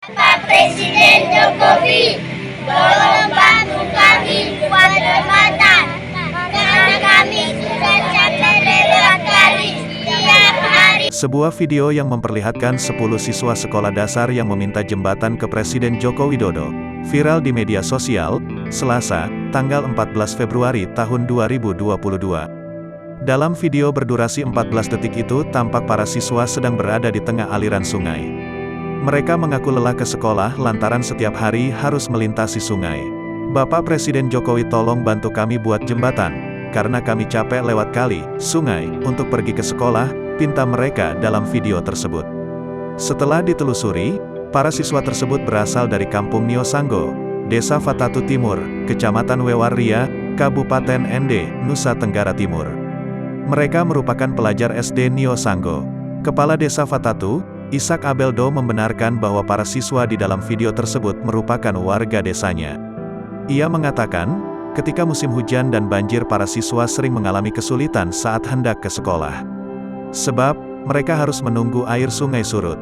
Pak Presiden Jokowi, tolong bantu kami buat jembatan, karena kami sudah capek lewat kali setiap hari. Sebuah video yang memperlihatkan 10 siswa sekolah dasar yang meminta jembatan ke Presiden Joko Widodo, viral di media sosial, Selasa, tanggal 14 Februari tahun 2022. Dalam video berdurasi 14 detik itu tampak para siswa sedang berada di tengah aliran sungai. Mereka mengaku lelah ke sekolah lantaran setiap hari harus melintasi sungai. Bapak Presiden Jokowi, tolong bantu kami buat jembatan, karena kami capek lewat kali, sungai, untuk pergi ke sekolah, pinta mereka dalam video tersebut. Setelah ditelusuri, para siswa tersebut berasal dari Kampung Niosanggo, Desa Fatatu Timur, Kecamatan Wewaria, Kabupaten Ende, Nusa Tenggara Timur. Mereka merupakan pelajar SD Niosanggo. Kepala Desa Fatatu, Ishak Abeldo, membenarkan bahwa para siswa di dalam video tersebut merupakan warga desanya. Ia mengatakan, ketika musim hujan dan banjir para siswa sering mengalami kesulitan saat hendak ke sekolah. Sebab, mereka harus menunggu air sungai surut.